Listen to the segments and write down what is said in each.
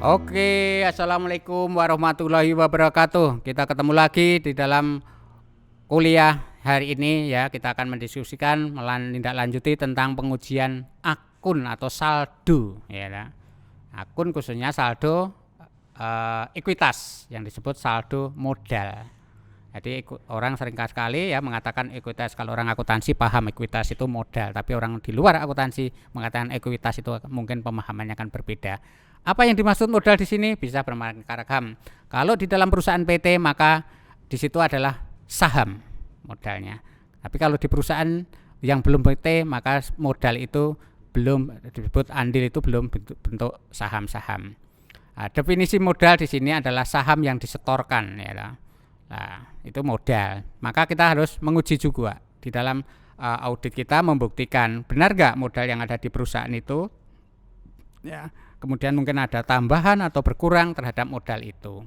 Oke, assalamualaikum warahmatullahi wabarakatuh. Kita ketemu lagi di dalam kuliah hari ini ya. Kita akan mendiskusikan menindaklanjuti tentang pengujian akun atau saldo ya. Akun khususnya saldo ekuitas yang disebut saldo modal. Jadi orang sering sekali ya mengatakan ekuitas. Kalau orang akuntansi paham ekuitas itu modal, tapi orang di luar akuntansi mengatakan ekuitas itu mungkin pemahamannya akan berbeda. Apa yang dimaksud modal di sini bisa bermakna ragam. Kalau di dalam perusahaan PT maka di situ adalah saham modalnya. Tapi kalau di perusahaan yang belum PT maka modal itu belum disebut andil, itu belum bentuk saham-saham. Nah, definisi modal di sini adalah saham yang disetorkan ya. Nah, itu modal. Maka kita harus menguji juga di dalam audit kita, membuktikan benar nggak modal yang ada di perusahaan itu ya. Kemudian mungkin ada tambahan atau berkurang terhadap modal itu.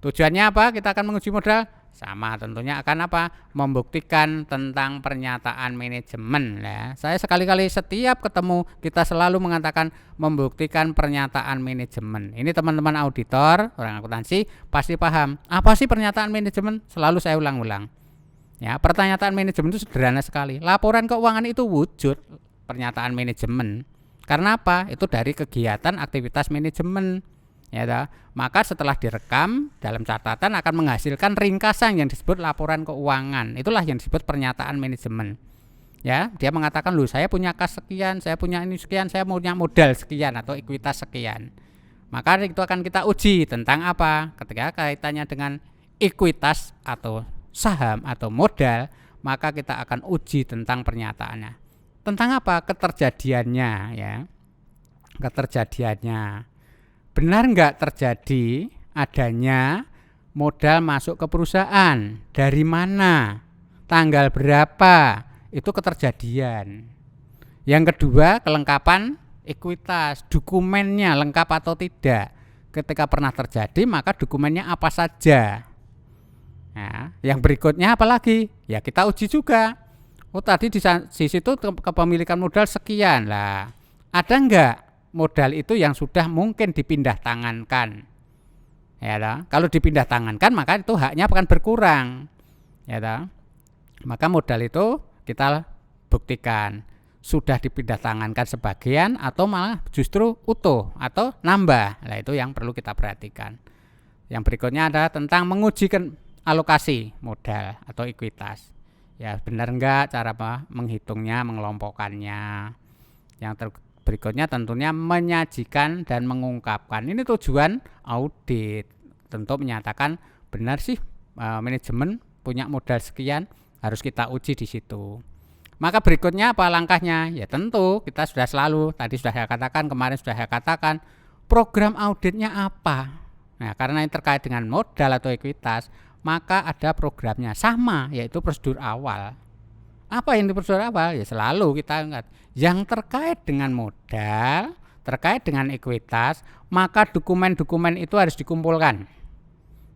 Tujuannya apa? Kita akan menguji modal. Sama tentunya akan apa? Membuktikan tentang pernyataan manajemen ya. Saya sekali-kali setiap ketemu kita selalu mengatakan membuktikan pernyataan manajemen. Ini teman-teman auditor, orang akuntansi pasti paham. Apa sih pernyataan manajemen? Selalu saya ulang-ulang. Ya, pernyataan manajemen itu sederhana sekali. Laporan keuangan itu wujud pernyataan manajemen. Karena apa? Itu dari kegiatan aktivitas manajemen. Ya, maka setelah direkam dalam catatan akan menghasilkan ringkasan yang disebut laporan keuangan. Itulah yang disebut pernyataan manajemen. Ya, dia mengatakan, "Loh, saya punya kas sekian, saya punya ini sekian, saya punya modal sekian atau ekuitas sekian." Maka itu akan kita uji tentang apa? Ketika kaitannya dengan ekuitas atau saham atau modal, maka kita akan uji tentang pernyataannya. Tentang apa? Keterjadiannya ya. Keterjadiannya. Benar nggak terjadi adanya modal masuk ke perusahaan? Dari mana? Tanggal berapa? Itu keterjadian. Yang kedua, kelengkapan ekuitas. Dokumennya lengkap atau tidak? Ketika pernah terjadi, maka dokumennya apa saja? Nah, yang berikutnya apa lagi? Ya kita uji juga. Oh, tadi di situ kepemilikan modal sekian lah. Ada enggak modal itu yang sudah mungkin dipindah tangankan? Ya toh? Kalau dipindah tangankan maka itu haknya akan berkurang. Ya toh? Maka modal itu kita buktikan sudah dipindah tangankan sebagian atau malah justru utuh atau nambah. Nah, itu yang perlu kita perhatikan. Yang berikutnya adalah tentang mengujikan alokasi modal atau ekuitas. Ya, benar enggak cara menghitungnya, mengelompokkannya. Yang berikutnya tentunya menyajikan dan mengungkapkan. Ini tujuan audit. Tentu menyatakan benar sih manajemen punya modal sekian, harus kita uji di situ. Maka berikutnya apa langkahnya? Ya tentu kita sudah selalu, tadi sudah saya katakan, kemarin sudah saya katakan, program auditnya apa? Nah, karena ini terkait dengan modal atau ekuitas, maka ada programnya sama, yaitu prosedur awal. Apa yang di prosedur awal? Ya selalu kita ingat yang terkait dengan modal, terkait dengan ekuitas, maka dokumen-dokumen itu harus dikumpulkan.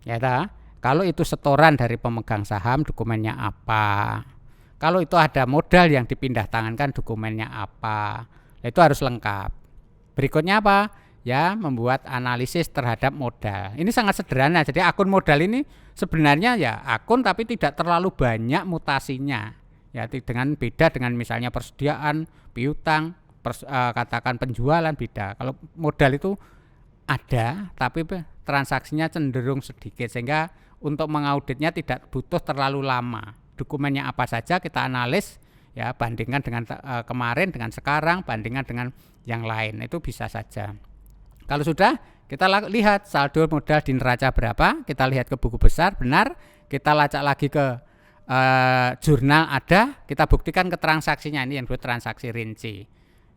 Ya ta? Kalau itu setoran dari pemegang saham, dokumennya apa? Kalau itu ada modal yang dipindah tangankan, dokumennya apa? Itu harus lengkap. Berikutnya apa? Ya, membuat analisis terhadap modal. Ini sangat sederhana. Jadi akun modal ini sebenarnya ya akun tapi tidak terlalu banyak mutasinya. Ya, dengan beda dengan misalnya persediaan, piutang, katakan penjualan beda. Kalau modal itu ada tapi transaksinya cenderung sedikit sehingga untuk mengauditnya tidak butuh terlalu lama. Dokumennya apa saja kita analis ya, bandingkan dengan kemarin dengan sekarang, bandingkan dengan yang lain, itu bisa saja. Kalau sudah, kita lihat saldo modal di neraca berapa, kita lihat ke buku besar, benar, kita lacak lagi ke jurnal ada, kita buktikan ke transaksinya, ini yang disebut transaksi rinci.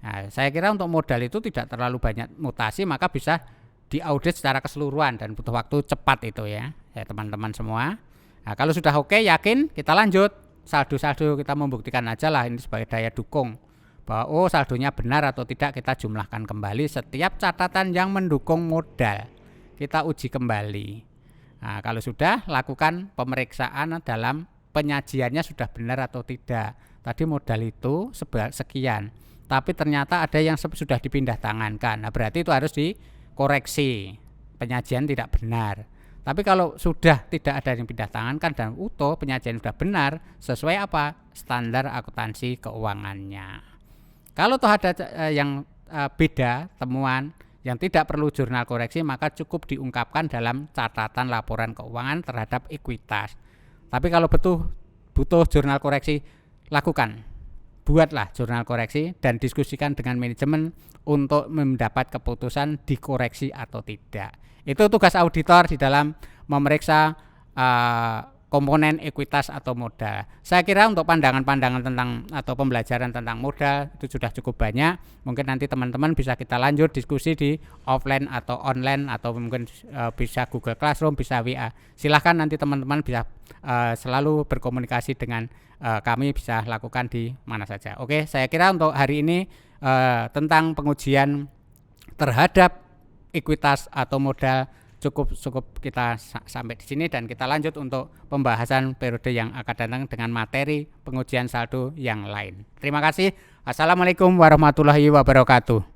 Nah, saya kira untuk modal itu tidak terlalu banyak mutasi, maka bisa diaudit secara keseluruhan dan butuh waktu cepat itu ya teman-teman semua. Nah, kalau sudah oke, yakin, kita lanjut. Saldo-saldo kita membuktikan aja lah, ini sebagai daya dukung. Bahwa saldonya benar atau tidak kita jumlahkan kembali setiap catatan yang mendukung modal. Kita uji kembali. Nah, kalau sudah lakukan pemeriksaan dalam penyajiannya sudah benar atau tidak. Tadi modal itu sekian, tapi ternyata ada yang sudah dipindah tangankan. Nah, berarti itu harus dikoreksi. penyajian tidak benar. Tapi kalau sudah tidak ada yang pindah tangankan dan utuh, penyajian sudah benar sesuai apa? Standar akuntansi keuangannya. Kalau toh ada yang beda temuan yang tidak perlu jurnal koreksi, maka cukup diungkapkan dalam catatan laporan keuangan terhadap ekuitas. Tapi kalau butuh jurnal koreksi, lakukan. Buatlah jurnal koreksi dan diskusikan dengan manajemen untuk mendapat keputusan dikoreksi atau tidak. Itu tugas auditor di dalam memeriksa komponen ekuitas atau modal. Saya kira untuk pandangan-pandangan tentang atau pembelajaran tentang modal itu sudah cukup banyak. Mungkin nanti teman-teman bisa kita lanjut diskusi di offline atau online, atau mungkin bisa Google Classroom, bisa WA. Silahkan nanti teman-teman bisa selalu berkomunikasi dengan kami, bisa lakukan di mana saja. Oke, saya kira untuk hari ini tentang pengujian terhadap ekuitas atau modal cukup kita sampai di sini, dan kita lanjut untuk pembahasan periode yang akan datang dengan materi pengujian saldo yang lain. Terima kasih. Assalamualaikum warahmatullahi wabarakatuh.